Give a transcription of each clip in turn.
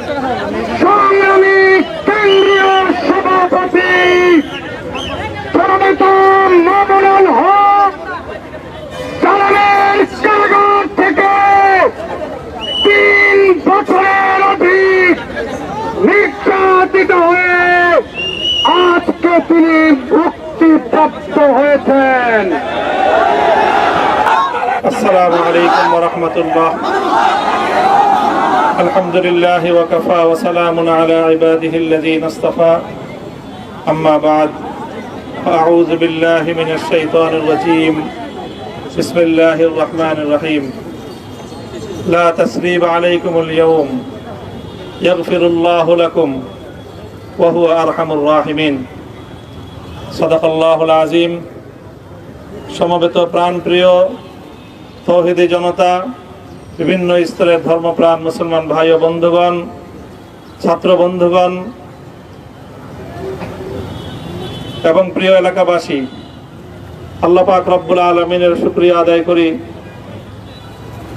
সংগ্রামী কেন্দ্রীয় সভাপতি জননেতা মামুনুল হক চালানের কারাগার থেকে 3 বছরের অধিক নির্যাতিত হয়ে আজকে তিনি মুক্তিপ্রাপ্ত হয়েছেন। আসসালামু আলাইকুম ওয়া রাহমাতুল্লাহ। আলহামদুলিল্লাহ ওয়া কাফা ওয়া সালামুন আলা ইবাদিহিল্লাযীনা ইসতাফা। আম্মা বা'দ। আউযু বিল্লাহি মিনাশ শাইতানির রাজীম। বিসমিল্লাহির রাহমানির রহিম। লা তাসরিবা আলাইকুমুল ইয়াওম ইয়াগফিরুল্লাহু লাকুম ওয়া হুয়া আরহামুর রাহিমিন। সাদাকাল্লাহুল আযীম। সমবেত প্রাণপ্রিয় তৌহিদি জনতা, বিভিন্ন স্তরের ধর্মপ্রাণ মুসলমান ভাই ও বন্ধুগণ, ছাত্র বন্ধুগণ এবং প্রিয় এলাকাবাসী, আল্লাহ পাক রব্বুল আলামিনের শুকরিয়া আদায় করি।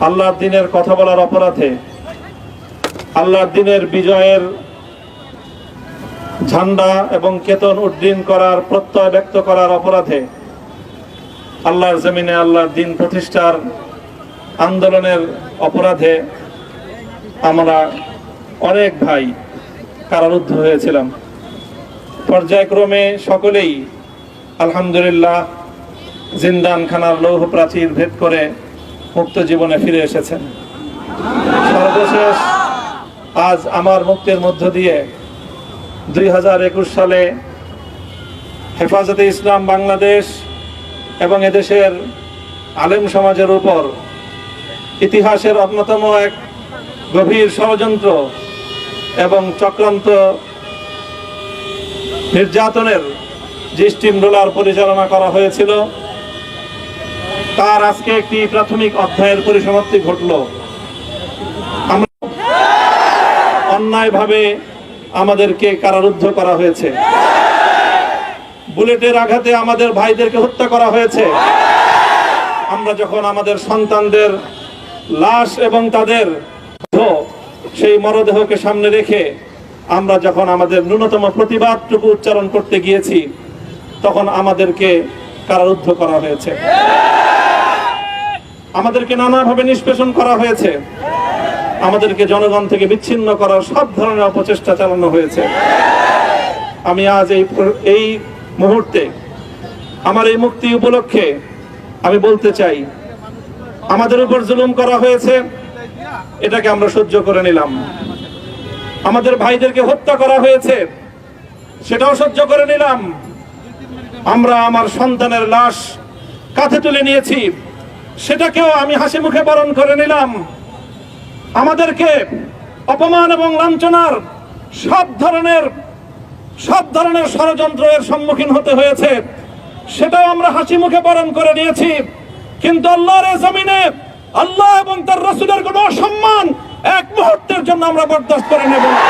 আল্লাহর দ্বীনের কথা বলার অপরাধে, আল্লাহর দ্বীনের বিজয়ের ঝান্ডা এবং কেতন উড্ডীন করার প্রত্যয় ব্যক্ত করার অপরাধে, আল্লাহর জমিনে আল্লাহর দ্বীন প্রতিষ্ঠার আন্দোলনের অপরাধে আমরা অনেক ভাই কারারুদ্ধ হয়েছিলাম। পর্যায়ক্রমে সকলেই আলহামদুলিল্লাহ জিন্দানখানার লৌহ প্রাচীর ভেদ করে মুক্ত জীবনে ফিরে এসেছেন। সর্বশেষ আজ আমার মুক্তির মধ্য দিয়ে 2021 সালে হেফাজতে ইসলাম বাংলাদেশ এবং এদেশের আলেম সমাজের উপর ইতিহাসের অন্যতম এক গভীর ষড়যন্ত্র এবং চক্রান্ত নির্যাতনের যে স্টিম রোলার পরিচালনা করা হয়েছিল, তার আজকে একটি প্রাথমিক অধ্যায়ের পরিসমাপ্তি ঘটল। আমরা অন্যায়ভাবে আমাদেরকে কারারুদ্ধ করা হয়েছে, বুলেটের আঘাতে আমাদের ভাইদেরকে হত্যা করা হয়েছে। আমরা যখন আমাদের সন্তানদের লাশ এবং তাদের সেই মরদেহকে সামনে রেখে আমরা যখন আমাদের ন্যূনতম প্রতিবাদটুকু উচ্চারণ করতে গিয়েছি, তখন আমাদেরকে কারারুদ্ধ করা হয়েছে, আমাদেরকে নানাভাবে নিষ্পেষণ করা হয়েছে, আমাদেরকে জনগণ থেকে বিচ্ছিন্ন করার সব ধরনের অপচেষ্টা চালানো হয়েছে। আমি আজ এই মুহূর্তে আমার এই মুক্তি উপলক্ষে আমি বলতে চাই, আমাদের উপর জুলুম করা হয়েছে, এটাকে আমরা সহ্য করে নিলাম। আমাদের ভাইদেরকে হত্যা করা হয়েছে, সেটাও সহ্য করে নিলাম। আমরা আমার সন্তানের লাশ কাঁধে তুলে নিয়েছি, সেটাকেও আমি হাসি মুখে বরণ করে নিলাম। আমাদেরকে অপমান এবং লাঞ্ছনার সব ধরনের ষড়যন্ত্রের সম্মুখীন হতে হয়েছে, সেটাও আমরা হাসি মুখে বরণ করে নিয়েছি। কিন্তু আল্লাহর জমিনে আল্লাহ এবং তার রাসূলের কোনো অসম্মান এক মুহূর্তের জন্য আমরা বরদাস্ত করে নেব না।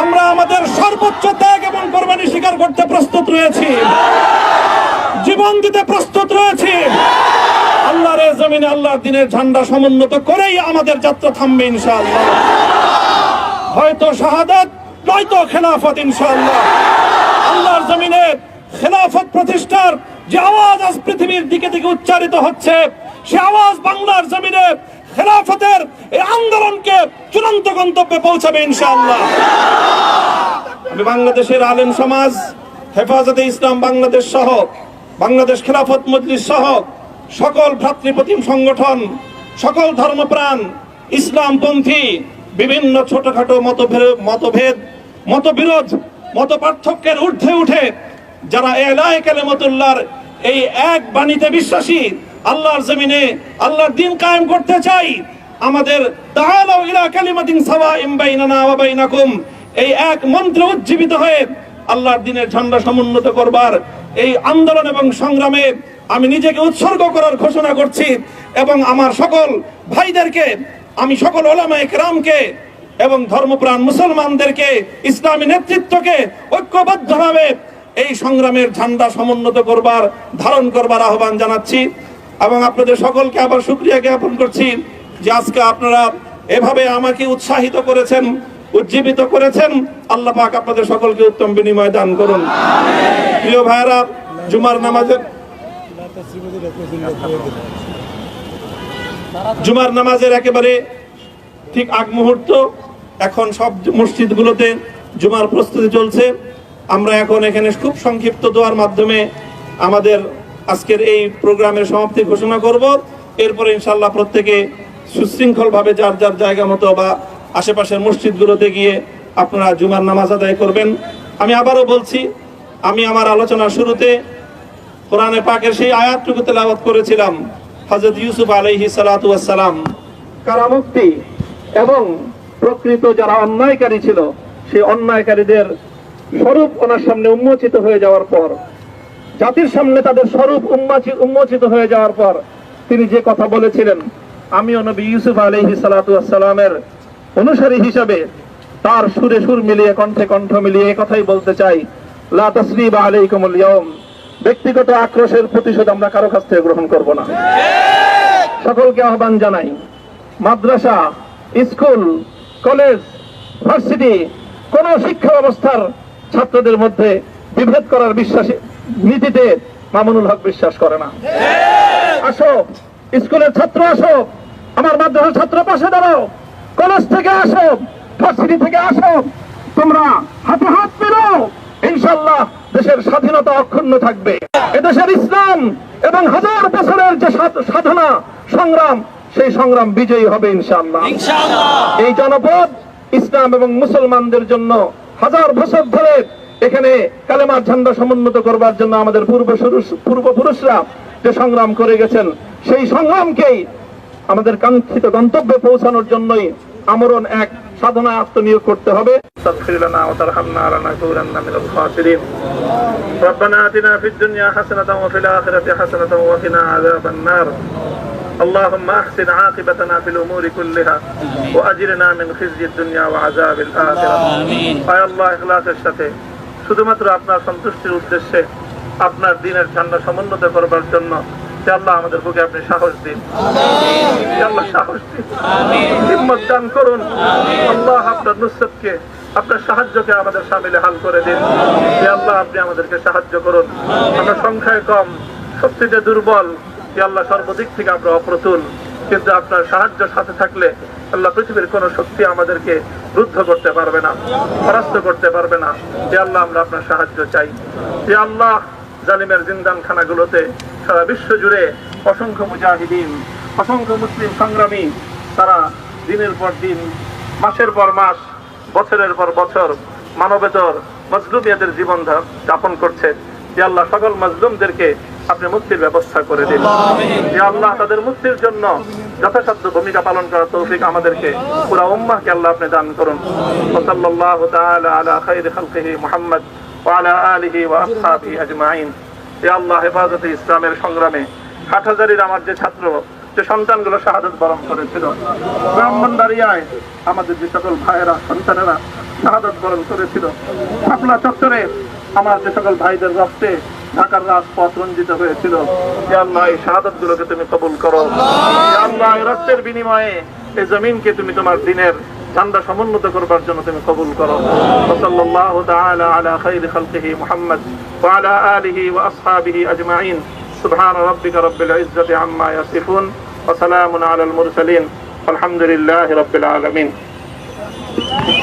আমরা আমাদের সর্বোচ্চ ত্যাগ এবং কোরবানি স্বীকার করতে প্রস্তুত রয়েছি, জীবন দিতে প্রস্তুত রয়েছি। আল্লাহর জমিনে আল্লাহর দ্বীনের ঝান্ডা সমুন্নত করেই আমাদের যাত্রা থামবে ইনশাআল্লাহ। হয়তো শাহাদাত, নয়তো খেলাফত ইনশাআল্লাহ। আল্লাহর জমিনে খেলাফত প্রতিষ্ঠার যে আওয়াজ আজ পৃথিবীর দিকে দিকে উচ্চারিত হচ্ছে, সে আওয়াজ বাংলার জমিনে খেলাফতের এই আন্দোলনকে চূড়ান্ত গন্তব্যে পৌঁছাবে ইনশাআল্লাহ। আমি বাংলাদেশের আলেম সমাজ, হেফাজতে ইসলাম বাংলাদেশ সহ বাংলাদেশ খেলাফত মজলিস সহ সকল ভ্রাতৃপ্রতিম সংগঠন, সকল ধর্মপ্রাণ, ইসলামপন্থী বিভিন্ন ছোটখাটো মতভেদ, মতবিরোধ, মত পার্থক্যের ঊর্ধ্বে উঠে যারা এলায়ে কালিমাতুল্লাহর এই এক বাণীতে বিশ্বাসী, আল্লাহর জমিনে আল্লাহর দ্বীন কায়েম করতে চাই, আমাদের তাআলাউ ইলা কালিমাতিন সাওয়াইন বাইনানা ওয়া বাইনাকুম এই এক মন্ত্রে উজ্জীবিত হয়ে আল্লাহর দ্বীনের ঝান্ডা সমুন্নত করবার এই আন্দোলন এবং সংগ্রামে আমি নিজেকে উৎসর্গ করার ঘোষণা করছি। এবং আমার সকল ভাইদেরকে, আমি সকল উলামায়ে কেরামকে এবং ধর্মপ্রাণ মুসলমানদেরকে, ইসলামী নেতৃত্বকে ঐক্যবদ্ধভাবে এই সংগ্রামের ঝান্ডা সমুন্নত করবার, ধারণ করবার আহ্বান জানাচ্ছি। এবং আপনাদের সকলকে আবার শুকরিয়া জ্ঞাপন করছি যে আজকে আপনারা এভাবে আমাকে উৎসাহিত করেছেন, উজ্জীবিত করেছেন। আল্লাহ পাক আপনাদের সকলকে উত্তম বিনিময় দান করুন। প্রিয় ভাইরা, জুমার নামাজের একেবারে ঠিক আগ মুহূর্ত। এখন সব মসজিদগুলোতে জুমার প্রস্তুতি চলছে। আমরা এখন এখানে খুব সংক্ষিপ্ত দোয়ার মাধ্যমে আমাদের আজকের এই প্রোগ্রামের সমাপ্তি ঘোষণা করব। এরপরে ইনশাআল্লাহ প্রত্যেকে সুশৃঙ্খলভাবে যার যার জায়গা মতো বা আশেপাশের মসজিদগুলোতে গিয়ে আপনারা জুমার নামাজ আদায় করবেন। আমি আবারও বলছি, আমি আমার আলোচনার শুরুতে কোরআনে পাকের সেই আয়াতটুকু তেলাওয়াত করেছিলাম, হযরত ইউসুফ আলাইহিস সালাতু ওয়াস সালাম কারামুক্তি এবং প্রকৃত যারা অন্যায়কারী ছিল সেই অন্যায়কারীদের স্বরূপ ওনার সামনে উন্মোচিত হয়ে যাওয়ার পর, জাতির সামনে তাদের স্বরূপ উন্মোচিত হয়ে যাওয়ার পর তিনি যে কথা বলেছিলেন, আমিও নবী ইউসুফ আলাইহিস সালাতু ওয়াস সালামের অনুসারী হিসাবে তার সুরে সুর মিলিয়ে কণ্ঠে কণ্ঠ মিলিয়ে এই কথাই বলতে চাই, লা তাসরিবা আলাইকুমুল ইয়াউম। ব্যক্তিগত আক্রোশের প্রতিশোধ আমরা কারো কাছ থেকে গ্রহণ করব না। সকলকে আহ্বান জানাই, মাদ্রাসা, স্কুল, কলেজ, ভার্সিটি কোন শিক্ষা ব্যবস্থার ছাত্রদের মধ্যে বিভেদ করার নীতিতে মামুনুল হক বিশ্বাস করে না। আসো, স্কুলের ছাত্র আসো, আমার মাদ্রাসার ছাত্র পাশে দাঁড়াও, কলেজ থেকে আসো, ভার্সিটি থেকে আসো, তোমরা হাতে হাত মিলাও, ইনশাআল্লাহ দেশের স্বাধীনতা অক্ষুণ্ণ থাকবে। এদেশের ইসলাম এবং হাজার বছরের যে সাধনা সংগ্রাম, সেই সংগ্রাম বিজয়ী হবে ইনশাআল্লাহ। এই জনপদ ইসলাম এবং মুসলমানদের জন্য হাজার বছর ধরে এখানে কালেমার ঝান্ডা সমুন্নত করবার জন্য আমাদের পূর্বপুরুষরা যে সংগ্রাম করে গেছেন, সেই সংগ্রামকেই আমাদের কাঙ্ক্ষিত গন্তব্যে পৌঁছানোর জন্যই আমরণ এক সাধনায় আত্মনিয়োগ করতে হবে। ربنا آتنا في الدنيا حسنة وفي الآخرة حسنة وقنا عذاب النار اللهم أحسن عاقبتنا في الأمور كلها وأجرنا من خزي الدنيا وعذاب الآخرة آمين আয় আল্লাহ ইখলাসের সাথে শুধুমাত্র আপনার সন্তুষ্টির উদ্দেশ্যে আপনার দ্বীনের ঝান্ডা সমুন্নত করবার জন্য আল্লাহ আমাদের বুকে আপনি সাহস দিন, আল্লাহ সাহস দিন, হিম্মত দান করুন। আল্লাহ আপনার নুসরতকে, আপনার সাহায্যকে আমাদের শামিলে হাল করে দিন। আল্লাহ আপনি আমাদেরকে সাহায্য করুন। আমরা সংখ্যায় কম, শক্তিতে দুর্বল, আল্লাহ সর্বদিক থেকে আমরা অপ্রতুল, কিন্তু আপনার সাহায্য সাথে থাকলে আল্লাহ পৃথিবীর কোন শক্তি আমাদেরকে রুদ্ধ করতে পারবে না, পরাস্ত করতে পারবে না। আল্লাহ আমরা আপনার সাহায্য চাই। আল্লাহ জালিমের জিন্দান খানাগুলোতে সারা বিশ্ব জুড়ে অসংখ্য মুজাহিদিন, অসংখ্য মুসলিম সংগ্রামী, তারা দিনের পর দিন, মাসের পর মাস, বছরের পর বছর মানবেতর মজলুমিয়াদের জীবন যাপন করছে। আল্লাহ সকল মজলুমদেরকে আপনি মুক্তির ব্যবস্থা করে দিন। আল্লাহ তাদের মুক্তির জন্য যথাসাধ্য ভূমিকা পালন করার তৌফিক আমাদেরকে, পুরা উম্মাহকে আল্লাহ আপনি দান করুন। সাল্লাল্লাহু তাআলা আলা খায়রি খালকিহি মুহাম্মদ ওয়া আলা আলিহি ওয়া আসহাবিহি আজমাইন। হে আল্লাহ, হেফাজতে ইসলামের সংগ্রামে হাটহাজারীর আমার যে ছাত্র, যে সন্তানগুলো শাহাদাত বরণ করেছিল, ব্রাহ্মণবাড়িয়ায় আমাদের যে সকল ভাইয়েরা, সন্তানেরা শাহাদাত বরণ করেছিল, শাপলা চত্বরে আমার যে সকল ভাইদের রক্তে ঢাকার রাজপথ রঞ্জিত হয়েছিল, ইয়া আল্লাহ এই শাহাদাত গুলোকে তুমি কবুল করো। ইয়া আল্লাহ এই রক্তের বিনিময়ে এই জমিনকে তুমি তোমার দ্বীনের ঝান্ডা সমুন্নত করবার জন্য তুমি কবুল করো। সাল্লাল্লাহু তাআলা আলা খায়রি খালকিহি মুহাম্মদ ওয়া আলা আলিহি ওয়া আসহাবিহি আজমাইন। সুবহান রাব্বিকা রাব্বিল ইজ্জাতি আম্মা ইয়াসিফুন ওয়া সালামুন আলাল মুরসালিন। আলহামদুলিল্লাহি রাব্বিল আলামিন।